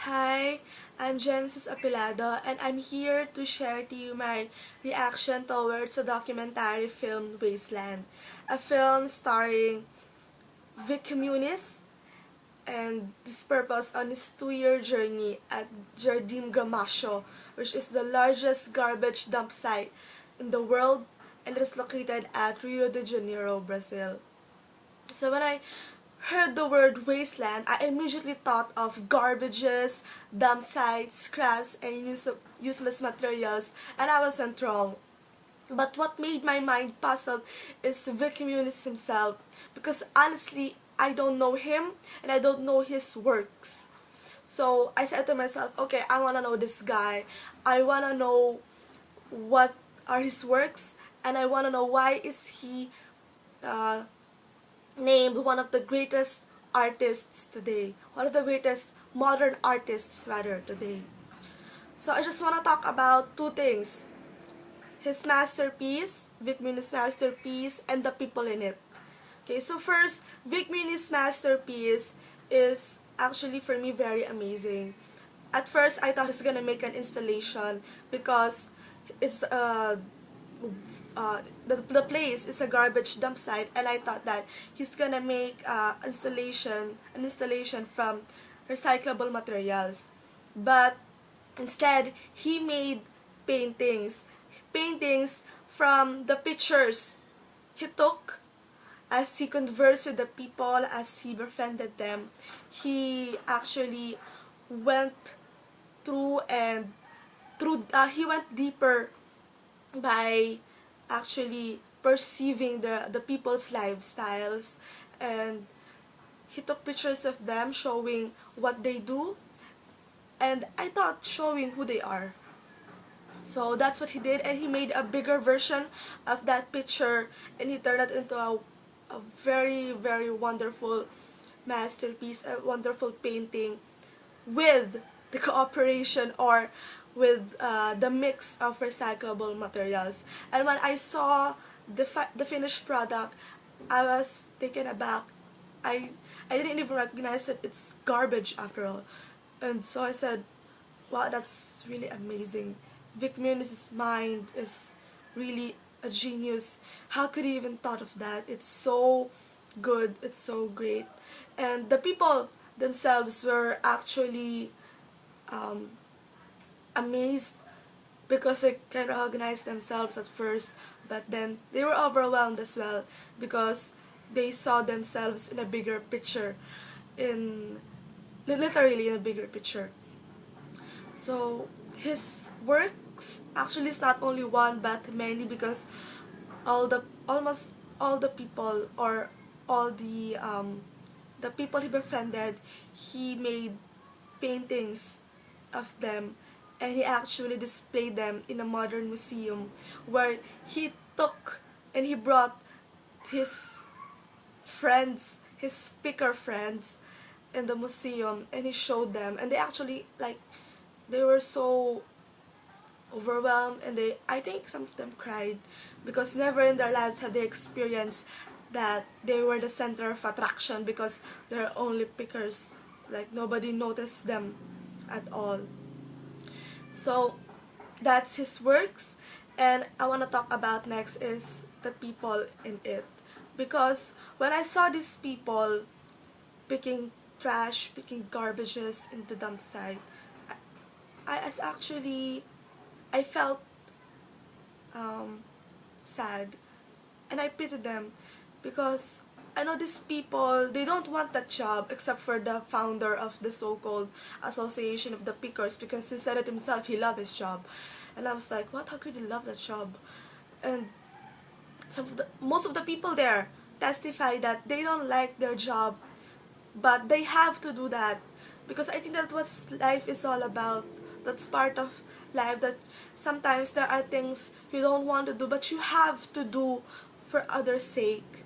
Hi, I'm Jenesis Apilado and I'm here to share to you my reaction towards the documentary film Wasteland, a film starring Vic Muniz and his purpose on his 2-year journey at Jardim Gramacho, which is the largest garbage dump site in the world and it is located at Rio de Janeiro, Brazil. So when I heard the word wasteland, I immediately thought of garbages, dump sites, scraps, and useless materials, and I wasn't wrong. But what made my mind puzzled is Vic Muniz himself, because honestly, I don't know him and I don't know his works. So I said to myself, okay, I want to know this guy. I want to know what are his works, and I want to know why is he uh, named one of the greatest artists today, one of the greatest modern artists rather today. So I just want to talk about two things: his masterpiece, Vic Muniz's masterpiece, and the people in it. Okay, so first, Vic Muniz's masterpiece is actually for me very amazing. At first, I thought he's gonna make an installation because it's the place is a garbage dump site, and I thought that he's gonna make an installation from recyclable materials. But instead, he made paintings, paintings from the pictures he took as he conversed with the people, as he befriended them. He actually went through and he went deeper by actually perceiving the people's lifestyles, and he took pictures of them showing what they do, and I thought showing who they are. So that's what he did, and he made a bigger version of that picture and he turned it into a very very wonderful masterpiece, a wonderful painting with the cooperation or with the mix of recyclable materials. And when I saw the finished product, I was taken aback. I I didn't even recognize that it's garbage after all. And so I said, wow, that's really amazing. Vic Muniz's mind is really a genius. How could he even thought of that? It's so good. It's so great. And the people themselves were actually um, amazed because they can organize themselves at first, but then they were overwhelmed as well because they saw themselves in a bigger picture, in literally in a bigger picture. So his works actually is not only one but many, because almost all the people, or all the people he befriended, he made paintings of them, and he actually displayed them in a modern museum where he took and he brought his friends, his speaker friends, in the museum, and he showed them, and they actually, like, they were so overwhelmed, and they, I think some of them cried because never in their lives had they experienced that they were the center of attraction, because they're only pickers, like nobody noticed them at all. So that's his works, and I want to talk about next is the people in it, because when I saw these people picking trash, picking garbages in the dump site, I was actually, I felt um, sad, and I pitied them, because I know these people, they don't want that job except for the founder of the so-called Association of the Pickers, because he said it himself, he loved his job. And I was like, what, how could he love that job? And most of the people there testify that they don't like their job, but they have to do that, because I think that's what life is all about. That's part of life, that sometimes there are things you don't want to do but you have to do for others' sake.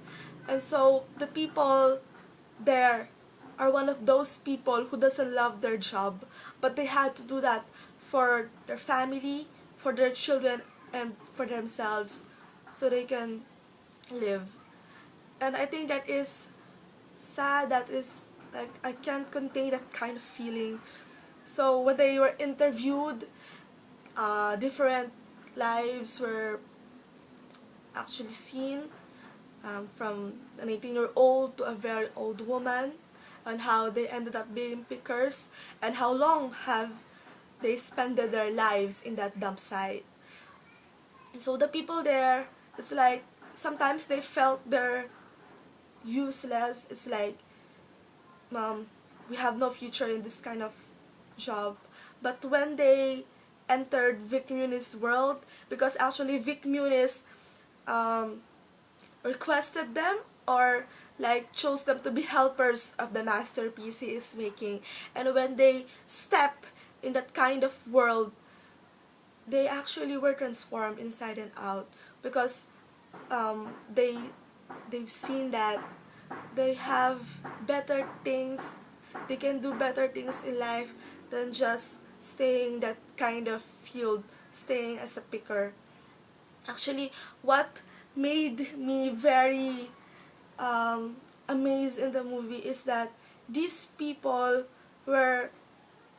And so the people there are one of those people who doesn't love their job, but they had to do that for their family, for their children, and for themselves, so they can live. And I think that is sad, that is, like, I can't contain that kind of feeling. So when they were interviewed, different lives were actually seen, from an 18-year-old to a very old woman, and how they ended up being pickers, and how long have they spent their lives in that dump site. So the people there, it's like sometimes they felt they're useless. It's like, um, we have no future in this kind of job. But when they entered Vic Muni's world, because actually Vic Muni's requested them, or like chose them to be helpers of the masterpiece he is making. And when they step in that kind of world, they actually were transformed inside and out, because they've seen that they have better things, they can do better things in life than just staying that kind of field, staying as a picker. Actually, what made me very amazed in the movie is that these people were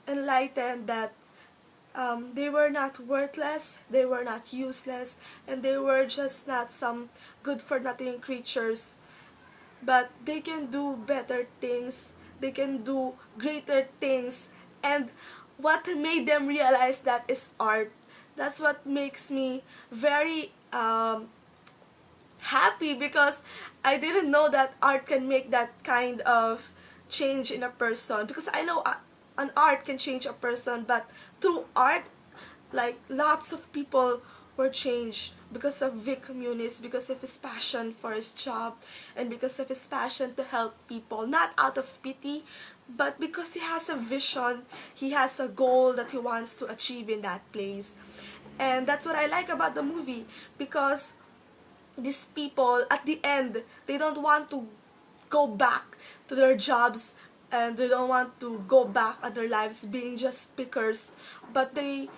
enlightened that they were not worthless, they were not useless, and they were just not some good-for-nothing creatures. But they can do better things, they can do greater things, and what made them realize that is art. That's what makes me very happy, because I didn't know that art can make that kind of change in a person. Because I know an art can change a person, but through art, like lots of people were changed because of Vic Muniz, because of his passion for his job, and because of his passion to help people, not out of pity, but because he has a vision, he has a goal that he wants to achieve in that place. And that's what I like about the movie, because these people at the end, they don't want to go back to their jobs, and they don't want to go back at their lives being just pickers, but they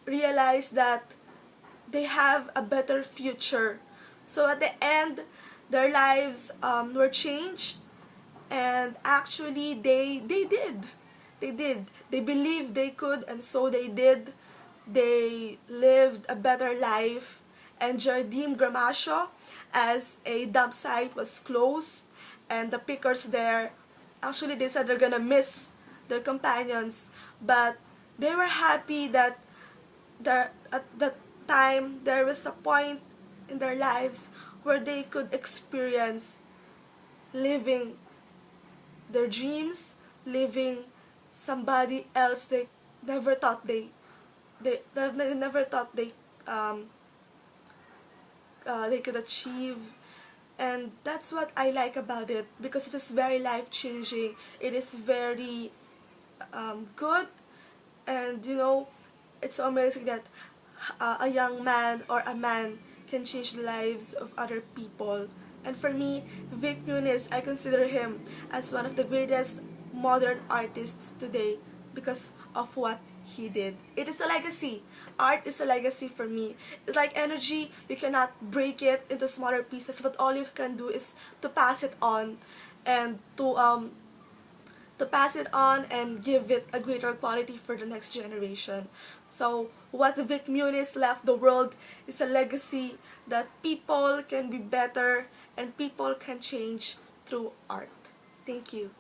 realize that they have a better future. So at the end, their lives were changed, and actually they believed they could, and so they did. They lived a better life. And Jardim Gramacho, as a dump site was closed, and the pickers there, actually they said they're gonna miss their companions, but they were happy that at that time there was a point in their lives where they could experience living their dreams, living somebody else they never thought they never thought they could achieve. And that's what I like about it, because it is very life-changing, it is very good. And it's amazing that a young man or a man can change the lives of other people. And for me, Vic Muniz, I consider him as one of the greatest modern artists today because of what he did. It is a legacy. Art is a legacy for me. It's like energy. You cannot break it into smaller pieces, but all you can do is to pass it on, and to pass it on and give it a greater quality for the next generation. So what Vic Muniz left the world is a legacy that people can be better and people can change through art. Thank you.